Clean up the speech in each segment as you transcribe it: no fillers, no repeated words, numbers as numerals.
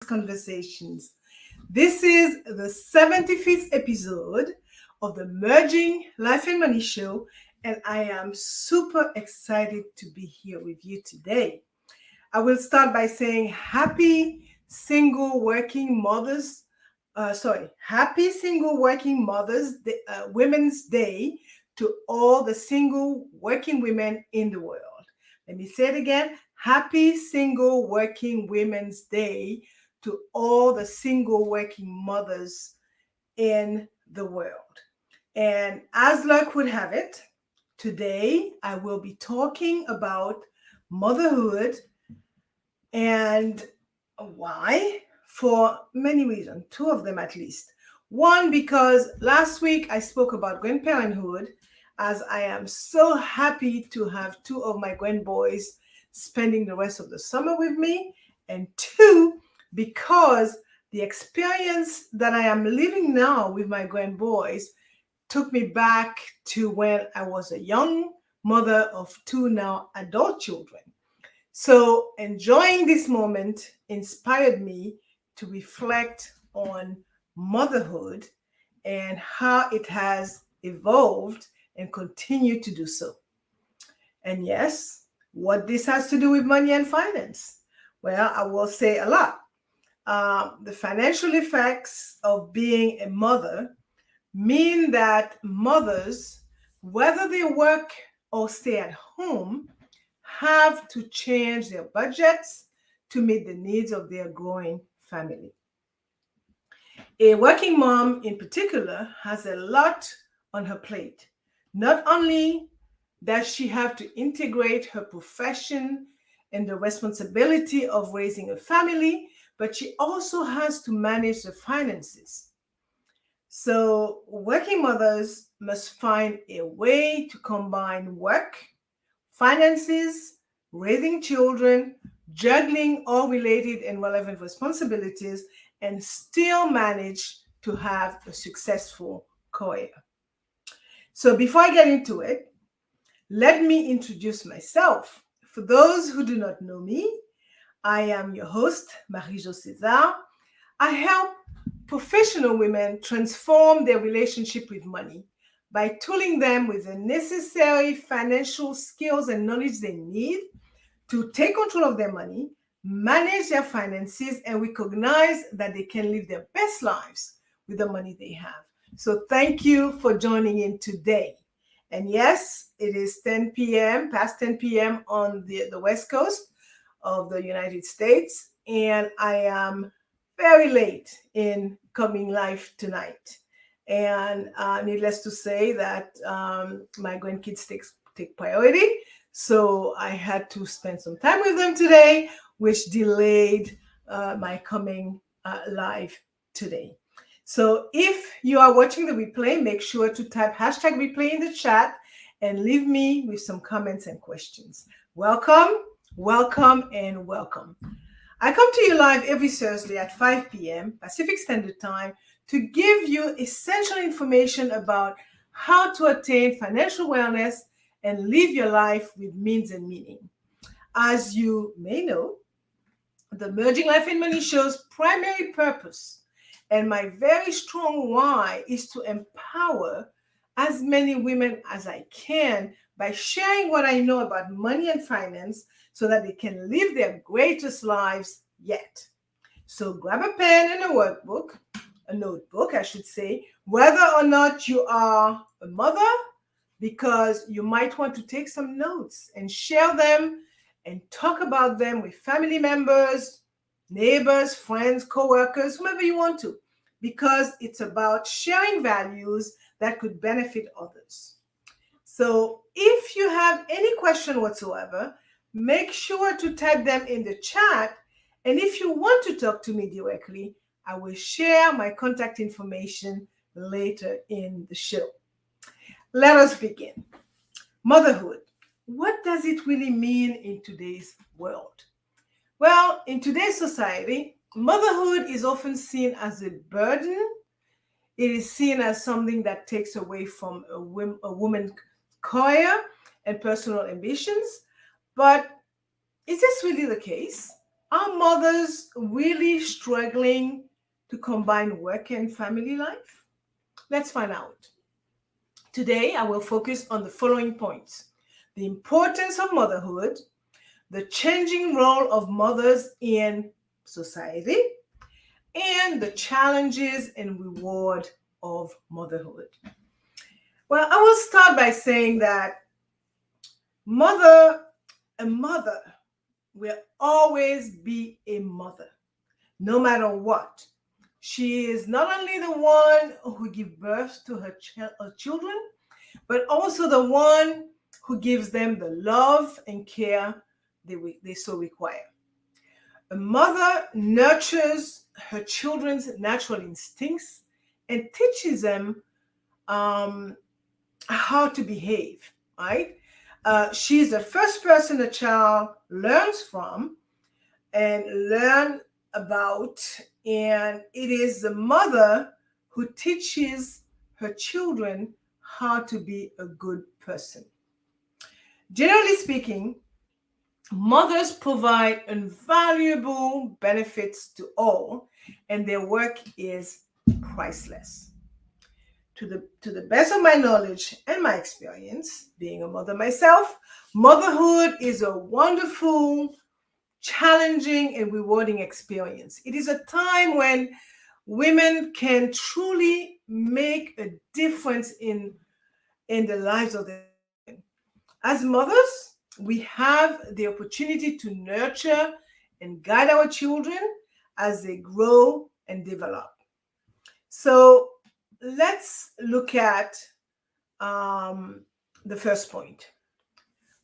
Conversations. This is the 75th episode of the Merging Life and Money Show, and I am super excited to be here with you today. I will start by saying happy single working mothers, Women's Day to all the single working women in the world. Let me say it again. Happy Single Working Women's Day to all the single working mothers in the world. And as luck would have it, today I will be talking about motherhood and why? For many reasons, two of them at least. One, because last week I spoke about grandparenthood, as I am so happy to have two of my grandboys spending the rest of the summer with me. And two, because the experience that I am living now with my grandboys took me back to when I was a young mother of two now adult children. So, enjoying this moment inspired me to reflect on motherhood and how it has evolved and continue to do so. And yes, what this has to do with money and finance? Well, I will say a lot. The financial effects of being a mother mean that mothers, whether they work or stay at home, have to change their budgets to meet the needs of their growing family. A working mom, in particular, has a lot on her plate. Not only does she have to integrate her profession and the responsibility of raising a family, but she also has to manage the finances. So, working mothers must find a way to combine work, finances, raising children, juggling all related and relevant responsibilities, and still manage to have a successful career. So, before I get into it, let me introduce myself. For those who do not know me, I am your host, Marie-Jo César. I help professional women transform their relationship with money by tooling them with the necessary financial skills and knowledge they need to take control of their money, manage their finances, and recognize that they can live their best lives with the money they have. So thank you for joining in today. And yes, it is 10 p.m., past 10 p.m. on the West Coast of the United States, and I am very late in coming live tonight. And needless to say that my grandkids take priority. So I had to spend some time with them today, which delayed my coming live today. So if you are watching the replay, make sure to type hashtag replay in the chat and leave me with some comments and questions. Welcome, welcome, and welcome. I come to you live every Thursday at 5 p.m. Pacific Standard Time to give you essential information about how to attain financial wellness and live your life with means and meaning. As you may know, the Merging Life and Money Show's primary purpose and my very strong why is to empower as many women as I can by sharing what I know about money and finance so that they can live their greatest lives yet. So grab a pen and a notebook, I should say, whether or not you are a mother, because you might want to take some notes and share them and talk about them with family members, neighbors, friends, co-workers, whomever you want to, because it's about sharing values that could benefit others. So if you have any question whatsoever, make sure to type them in the chat. And if you want to talk to me directly, I will share my contact information later in the show. Let us begin. Motherhood. What does it really mean in today's world? Well, in today's society, motherhood is often seen as a burden. It is seen as something that takes away from a woman's career and personal ambitions. But is this really the case? Are mothers really struggling to combine work and family life? Let's find out. Today, I will focus on the following points: the importance of motherhood, the changing role of mothers in society, and the challenges and reward of motherhood. Well, I will start by saying that mother, a mother will always be a mother, no matter what. She is not only the one who gives birth to her children, but also the one who gives them the love and care they so require. A mother nurtures her children's natural instincts and teaches them um, how to behave, right? She's the first person a child learns from and learn about, and it is the mother who teaches her children how to be a good person. Generally speaking, mothers provide invaluable benefits to all, and their work is priceless. To the best of my knowledge and my experience, being a mother myself, motherhood is a wonderful, challenging, and rewarding experience. It is a time when women can truly make a difference in the lives of their children. As mothers, we have the opportunity to nurture and guide our children as they grow and develop. So let's look at um, the first point: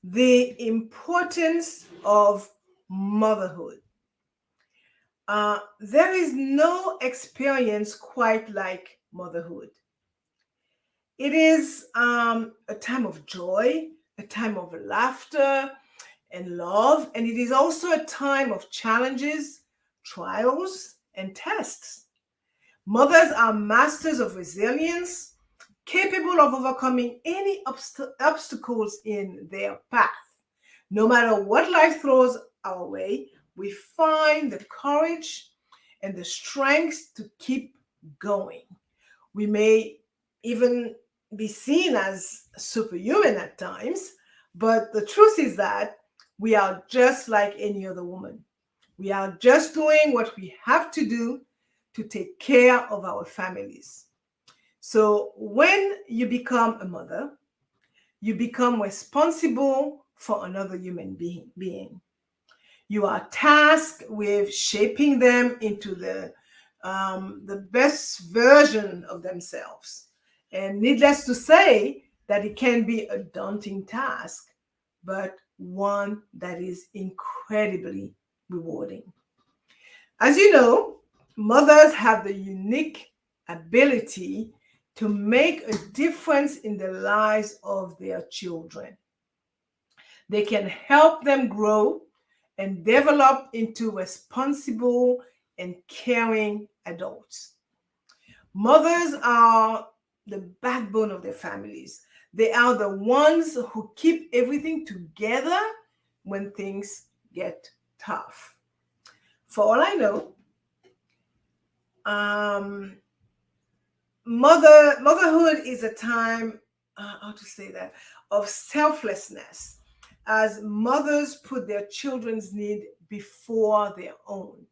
the importance of motherhood. There is no experience quite like motherhood. It is a time of joy, a time of laughter and love, and it is also a time of challenges, trials, and tests. Mothers are masters of resilience, capable of overcoming any obstacles in their path. No matter what life throws our way, we find the courage and the strength to keep going. We may even be seen as superhuman at times, but the truth is that we are just like any other woman. We are just doing what we have to do to take care of our families. So when you become a mother, you become responsible for another human being. You are tasked with shaping them into the best version of themselves. And needless to say, that it can be a daunting task, but one that is incredibly rewarding. As you know, mothers have the unique ability to make a difference in the lives of their children. They can help them grow and develop into responsible and caring adults. Mothers are the backbone of their families. They are the ones who keep everything together when things get tough. For all I know, um, motherhood is a time, how to say that, of selflessness, as mothers put their children's need before their own,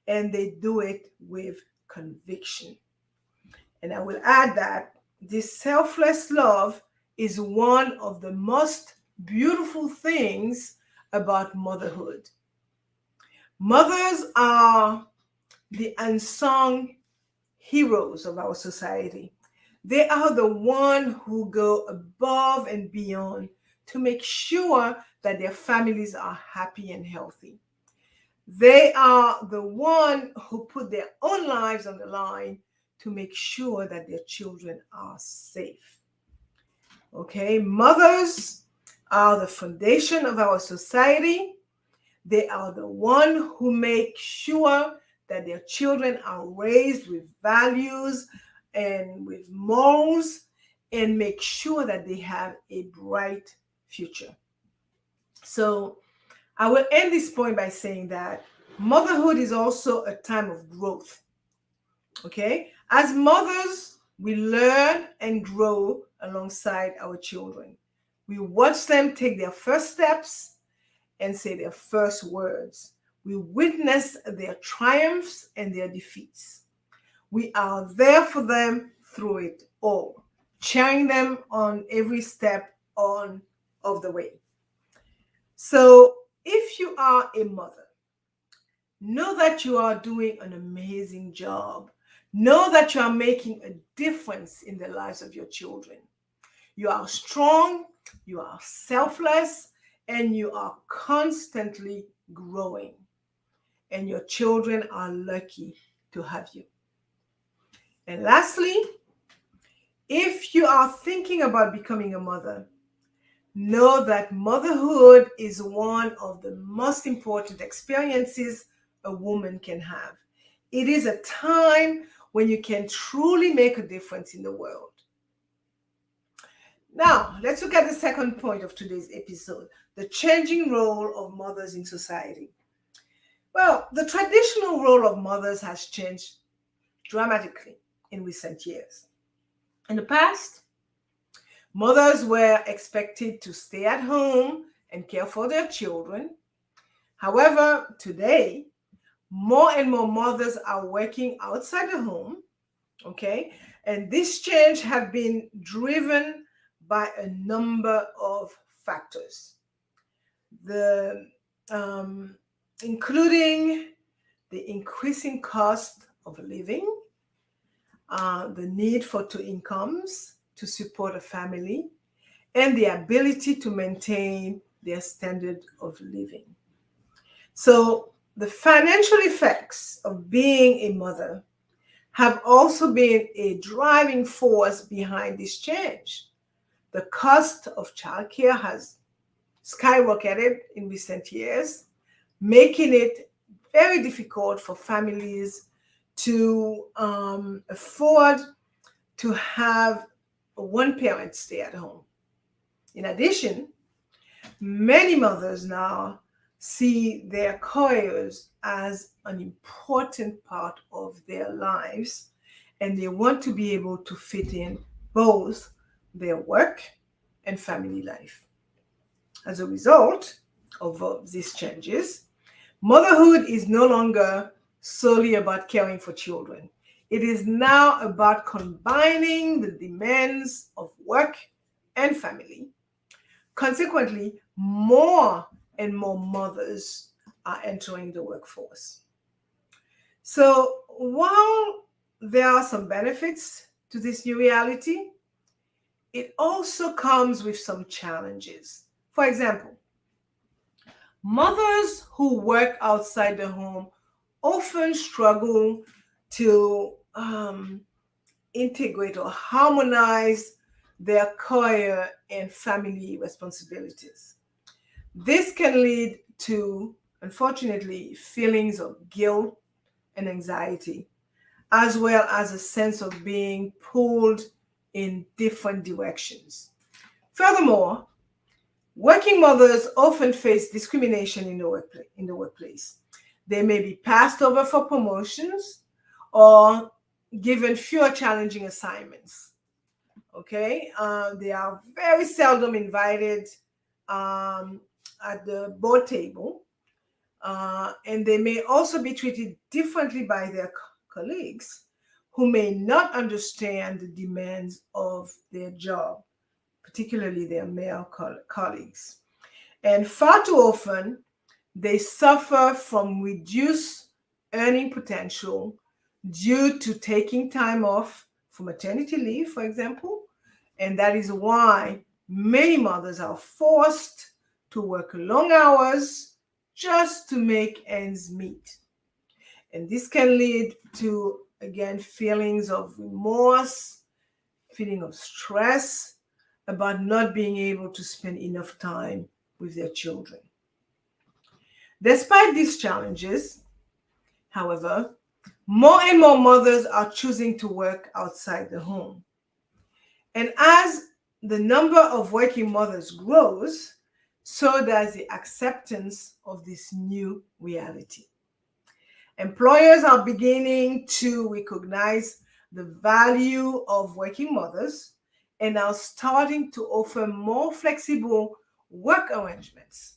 and they do it with conviction. And I will add that this selfless love is one of the most beautiful things about motherhood. Mothers are the unsung heroes of our society. They are the one who go above and beyond to make sure that their families are happy and healthy. They are the one who put their own lives on the line to make sure that their children are safe. Okay, mothers are the foundation of our society. They are the one who make sure that their children are raised with values and with morals, and make sure that they have a bright future. So I will end this point by saying that Motherhood is also a time of growth. Okay? As mothers, we learn and grow alongside our children. We watch them take their first steps and say their first words. We witness their triumphs and their defeats. We are there for them through it all, cheering them on every step on of the way. So, if you are a mother, know that you are doing an amazing job. Know that you are making a difference in the lives of your children. You are strong, you are selfless, and you are constantly growing. And your children are lucky to have you. And lastly, if you are thinking about becoming a mother, know that motherhood is one of the most important experiences a woman can have. It is a time when you can truly make a difference in the world. Now, let's look at the second point of today's episode, the changing role of mothers in society. Well, the traditional role of mothers has changed dramatically in recent years. In the past, mothers were expected to stay at home and care for their children. However, today, more and more mothers are working outside the home, okay? And this change have been driven by a number of factors. The including the increasing cost of living, the need for two incomes to support a family, and the ability to maintain their standard of living. So, the financial effects of being a mother have also been a driving force behind this change. The cost of childcare has skyrocketed in recent years, making it very difficult for families to afford to have one parent stay at home. In addition, many mothers now see their careers as an important part of their lives, and they want to be able to fit in both their work and family life. As a result of these changes, motherhood is no longer solely about caring for children. It is now about combining the demands of work and family. Consequently, more and more mothers are entering the workforce. So, while there are some benefits to this new reality, it also comes with some challenges. For example, mothers who work outside the home often struggle to integrate or harmonize their career and family responsibilities. This can lead to, unfortunately, feelings of guilt and anxiety, as well as a sense of being pulled in different directions. Furthermore, working mothers often face discrimination in the workplace. They may be passed over for promotions or given fewer challenging assignments. Okay, they are very seldom invited at the board table, and they may also be treated differently by their colleagues who may not understand the demands of their job, particularly their male colleagues. And far too often, they suffer from reduced earning potential due to taking time off for maternity leave, for example. And that is why many mothers are forced to work long hours just to make ends meet. And this can lead to, again, feelings of remorse, feeling of stress about not being able to spend enough time with their children. Despite these challenges, however, more and more mothers are choosing to work outside the home. And as the number of working mothers grows, so does the acceptance of this new reality. Employers are beginning to recognize the value of working mothers and are starting to offer more flexible work arrangements.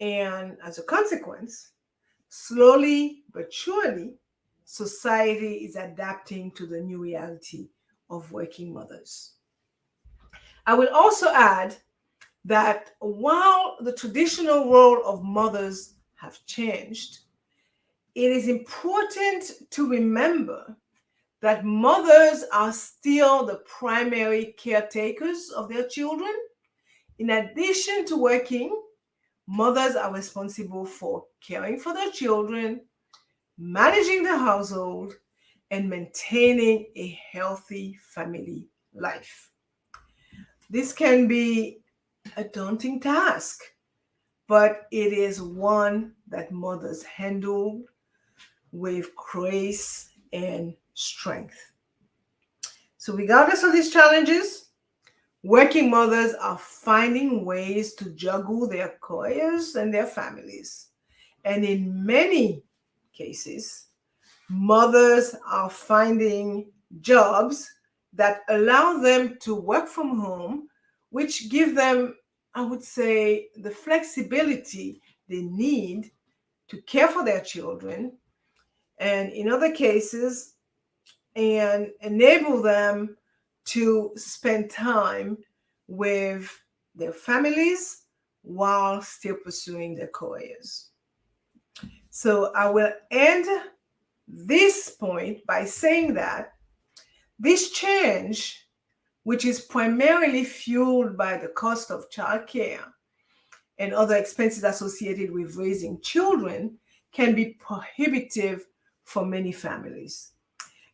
And as a consequence, slowly but surely, society is adapting to the new reality of working mothers. I will also add that while the traditional role of mothers have changed, it is important to remember that mothers are still the primary caretakers of their children. In addition to working, mothers are responsible for caring for their children, managing the household, and maintaining a healthy family life. This can be a daunting task, but it is one that mothers handle with grace and strength. So, regardless of these challenges, working mothers are finding ways to juggle their careers and their families. And in many cases, mothers are finding jobs that allow them to work from home, which give them, I would say, the flexibility they need to care for their children, and in other cases, and enable them to spend time with their families while still pursuing their careers. So I will end this point by saying that this change, which is primarily fueled by the cost of childcare and other expenses associated with raising children, can be prohibitive for many families.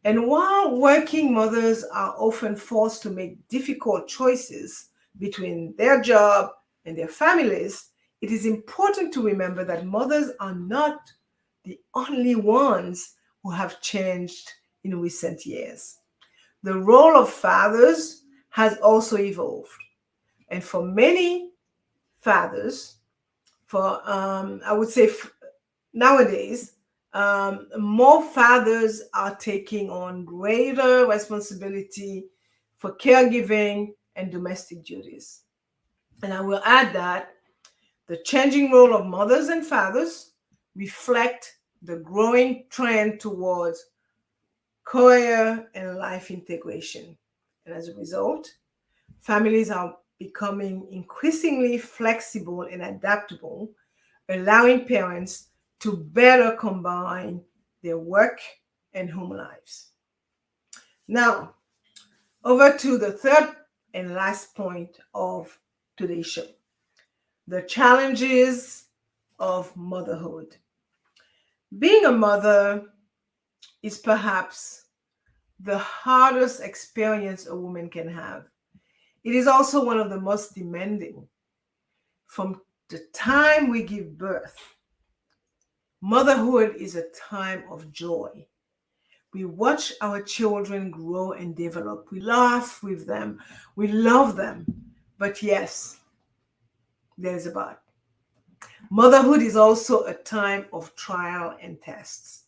And while working mothers are often forced to make difficult choices between their job and their families, it is important to remember that mothers are not the only ones who have changed in recent years. The role of fathers has also evolved. And for many fathers, I would say nowadays, more fathers are taking on greater responsibility for caregiving and domestic duties. And I will add that the changing role of mothers and fathers reflect the growing trend towards career and life integration. And as a result, families are becoming increasingly flexible and adaptable, allowing parents to better combine their work and home lives. Now, over to the third and last point of today's show, the challenges of motherhood. Being a mother is perhaps the hardest experience a woman can have. It is also one of the most demanding. From the time we give birth, motherhood is a time of joy. We watch our children grow and develop. We laugh with them. We love them. But yes, there's a but. Motherhood is also a time of trial and tests.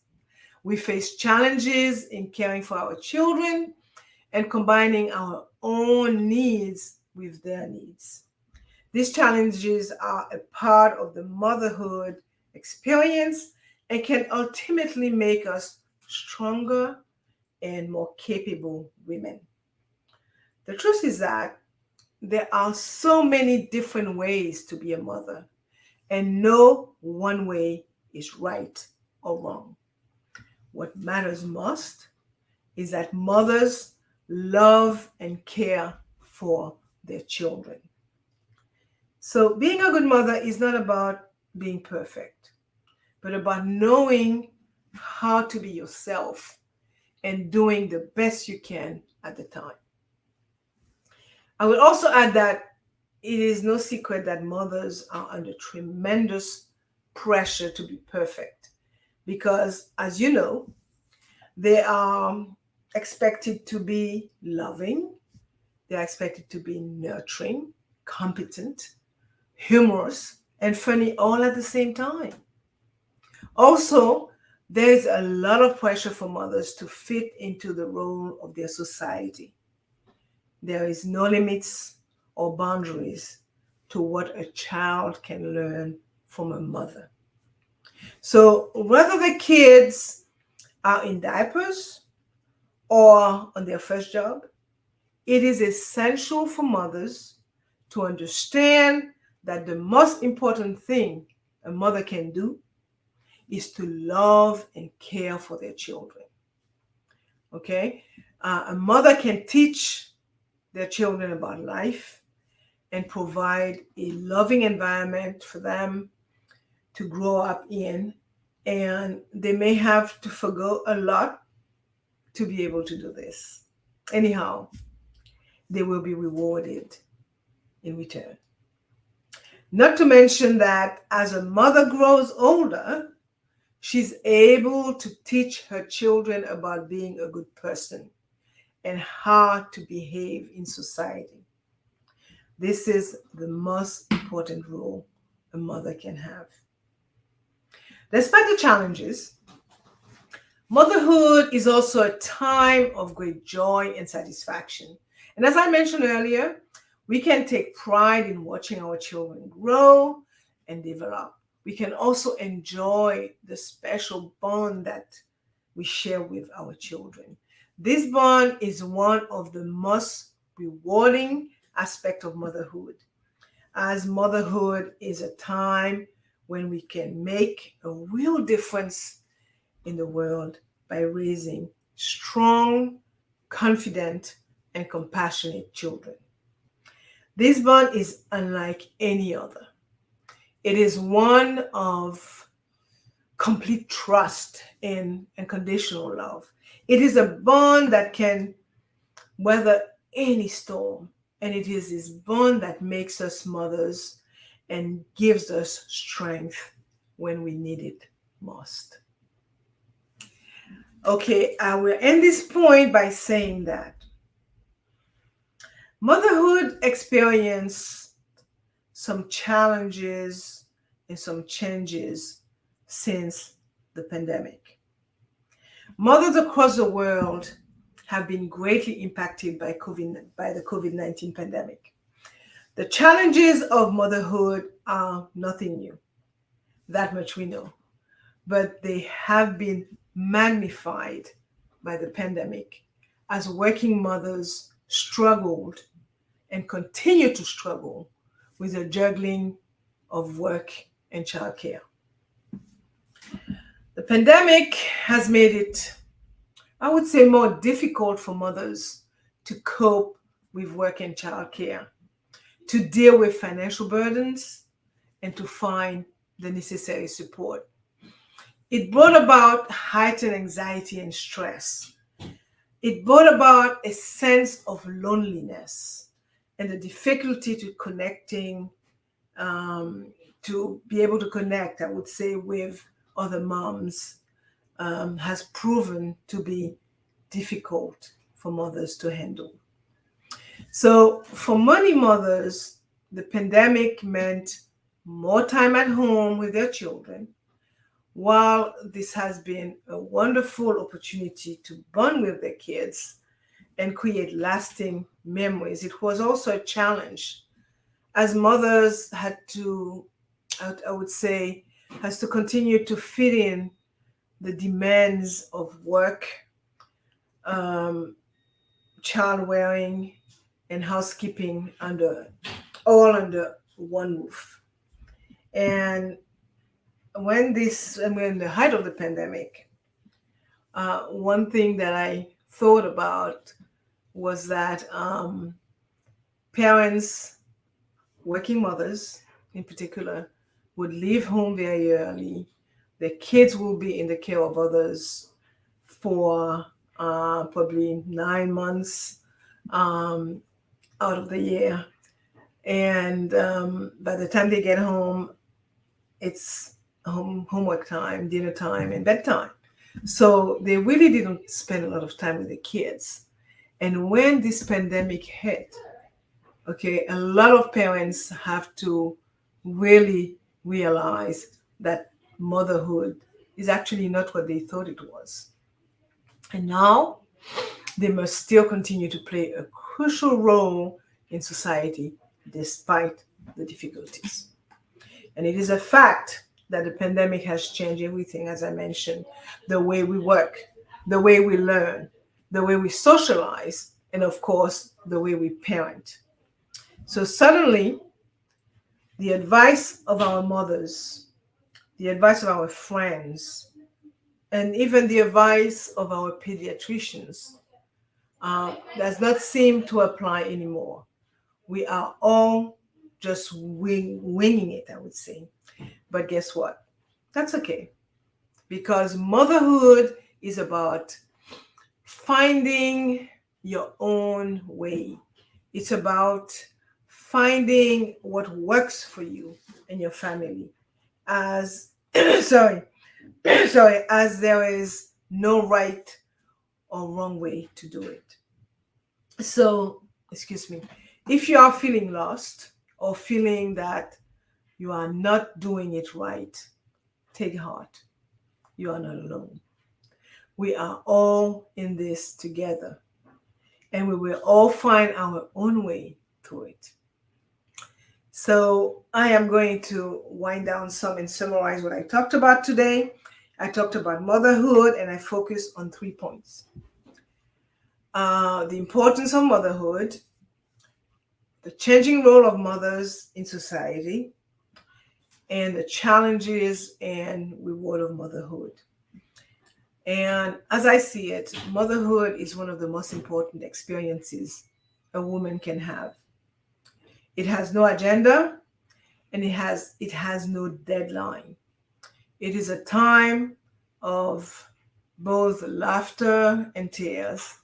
We face challenges in caring for our children and combining our own needs with their needs. These challenges are a part of the motherhood experience and can ultimately make us stronger and more capable women. The truth is that there are so many different ways to be a mother, and no one way is right or wrong. What matters most is that mothers love and care for their children. So, being a good mother is not about being perfect, but about knowing how to be yourself and doing the best you can at the time. I will also add that it is no secret that mothers are under tremendous pressure to be perfect because, as you know, they are expected to be loving, they are expected to be nurturing, competent, humorous, and funny all at the same time. Also, There's a lot of pressure for mothers to fit into the role of their society. There is no limits or boundaries to what a child can learn from a mother. So, whether the kids are in diapers or on their first job, it is essential for mothers to understand that the most important thing a mother can do is to love and care for their children. Okay? A mother can teach their children about life and provide a loving environment for them to grow up in. And they may have to forgo a lot to be able to do this. Anyhow, they will be rewarded in return. Not to mention that as a mother grows older, she's able to teach her children about being a good person and how to behave in society. This is the most important role a mother can have. Despite the challenges, motherhood is also a time of great joy and satisfaction. And as I mentioned earlier, we can take pride in watching our children grow and develop. We can also enjoy the special bond that we share with our children. This bond is one of the most rewarding aspects of motherhood, as motherhood is a time when we can make a real difference in the world by raising strong, confident, and compassionate children. This bond is unlike any other. It is one of complete trust and unconditional love. It is a bond that can weather any storm, and it is this bond that makes us mothers and gives us strength when we need it most. Okay, I will end this point by saying that motherhood experienced some challenges and some changes since the pandemic. Mothers across the world have been greatly impacted by the COVID-19 pandemic. The challenges of motherhood are nothing new. That much we know. But they have been magnified by the pandemic as working mothers struggled and continue to struggle with the juggling of work and childcare. The pandemic has made it, I would say, more difficult for mothers to cope with work and childcare, to deal with financial burdens, and to find the necessary support. It brought about heightened anxiety and stress. It brought about a sense of loneliness and the difficulty to connecting, to be able to connect, I would say, with other moms has proven to be difficult for mothers to handle. So for many mothers, the pandemic meant more time at home with their children. While this has been a wonderful opportunity to bond with their kids and create lasting memories, it was also a challenge as mothers had to, I would say, has to continue to fit in the demands of work, child rearing, and housekeeping all under one roof. And when we're in the height of the pandemic, one thing that I thought about was that parents, working mothers in particular, would leave home very early. Their kids will be in the care of others for probably 9 months out of the year. And by the time they get home, it's homework time, dinner time, and bedtime. So they really didn't spend a lot of time with the kids. And when this pandemic hit, okay, a lot of parents have to really realize that motherhood is actually not what they thought it was. And now they must still continue to play a crucial role in society despite the difficulties. And it is a fact that the pandemic has changed everything, as I mentioned, the way we work, the way we learn, the way we socialize, and of course, the way we parent. So suddenly, the advice of our mothers, the advice of our friends, and even the advice of our pediatricians does not seem to apply anymore. We are all just winging it, I would say. But guess what? That's okay, because motherhood is about finding your own way. It's about finding what works for you and your family. As sorry, sorry, as there is no right or wrong way to do it. So, excuse me, if you are feeling lost or feeling that you are not doing it right, take heart. You are not alone. We are all in this together, and we will all find our own way through it. So, I am going to wind down some and summarize what I talked about today. I talked about motherhood, and I focused on 3 points. The importance of motherhood, the changing role of mothers in society, and the challenges and reward of motherhood. And as I see it, motherhood is one of the most important experiences a woman can have. It has no agenda, and it has no deadline. It is a time of both laughter and tears,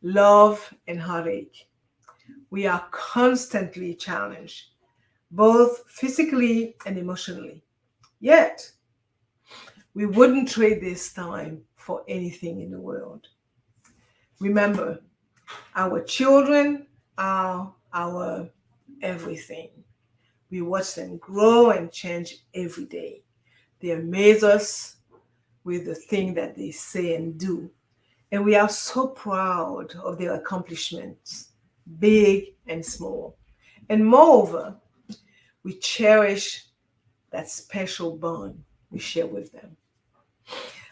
love and heartache. We are constantly challenged, both physically and emotionally. Yet, we wouldn't trade this time for anything in the world. Remember, our children are our everything. We watch them grow and change every day. They amaze us with the thing that they say and do. And we are so proud of their accomplishments, big and small. And moreover, we cherish that special bond we share with them.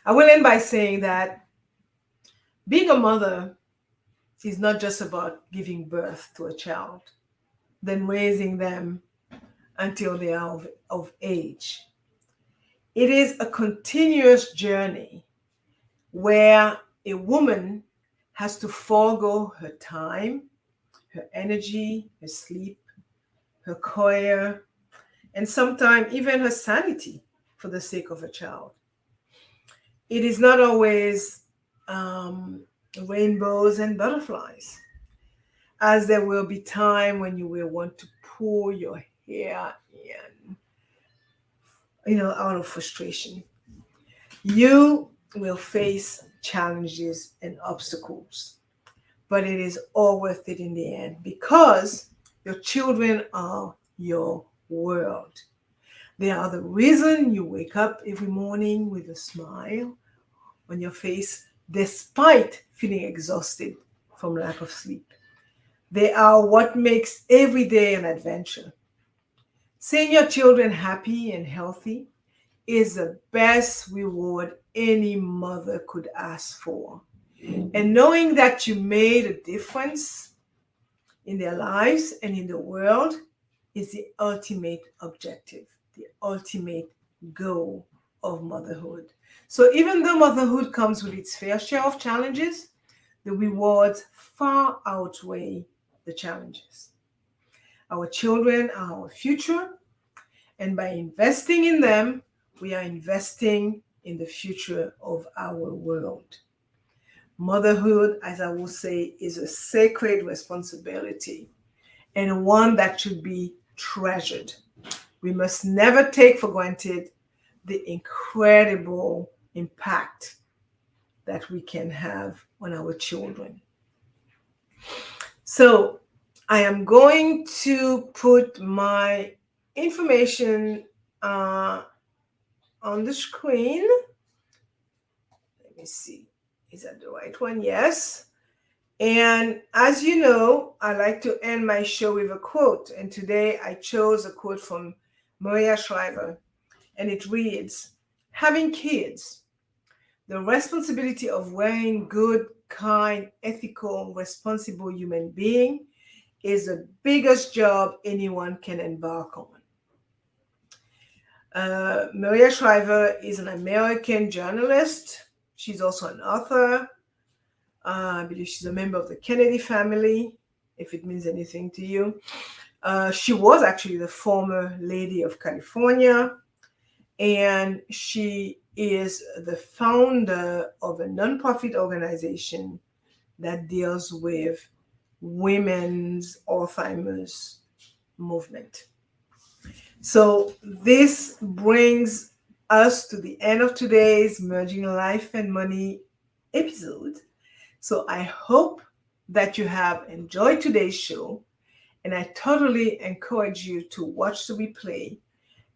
I will end by saying that being a mother is not just about giving birth to a child, then raising them until they are of age. It is a continuous journey where a woman has to forego her time, her energy, her sleep, her career, and sometimes even her sanity for the sake of a child. It is not always rainbows and butterflies, as there will be time when you will want to pull your hair in, out of frustration. You will face challenges and obstacles, but it is all worth it in the end because your children are your world. They are the reason you wake up every morning with a smile on your face despite feeling exhausted from lack of sleep. They are what makes every day an adventure. Seeing your children happy and healthy is the best reward any mother could ask for. And knowing that you made a difference in their lives and in the world is the ultimate objective, the ultimate goal of motherhood. So even though motherhood comes with its fair share of challenges, the rewards far outweigh the challenges. Our children are our future, and by investing in them, we are investing in the future of our world. Motherhood, as I will say, is a sacred responsibility and one that should be treasured. We must never take for granted the incredible impact that we can have on our children. So I am going to put my information on the screen. me see. Is that the right one? Yes. And as you know, I like to end my show with a quote. And today I chose a quote from Maria Shriver. And it reads, "Having kids, the responsibility of raising good, kind, ethical, responsible human being is the biggest job anyone can embark on." Maria Shriver is an American journalist. She's also an author. I believe she's a member of the Kennedy family, if it means anything to you. She was actually the former Lady of California, and she is the founder of a nonprofit organization that deals with women's Alzheimer's movement. So this brings us to the end of today's Merging Life and Money episode. So I hope that you have enjoyed today's show, and I totally encourage you to watch the replay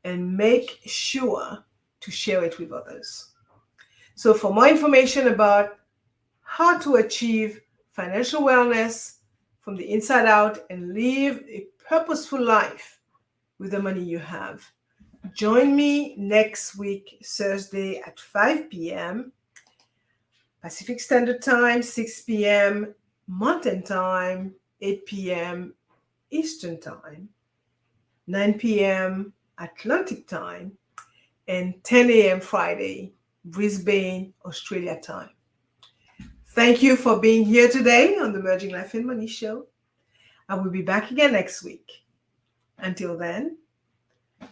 and make sure to share it with others. So for more information about how to achieve financial wellness from the inside out and live a purposeful life with the money you have, join me next week, Thursday at 5 p.m. Pacific Standard Time, 6 p.m. Mountain Time, 8 p.m. Eastern Time, 9 p.m. Atlantic Time, and 10 a.m. Friday, Brisbane, Australia time. Thank you for being here today on the Merging Life and Money Show. I will be back again next week. Until then,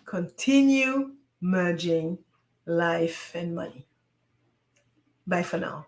continue merging life and money. Bye for now.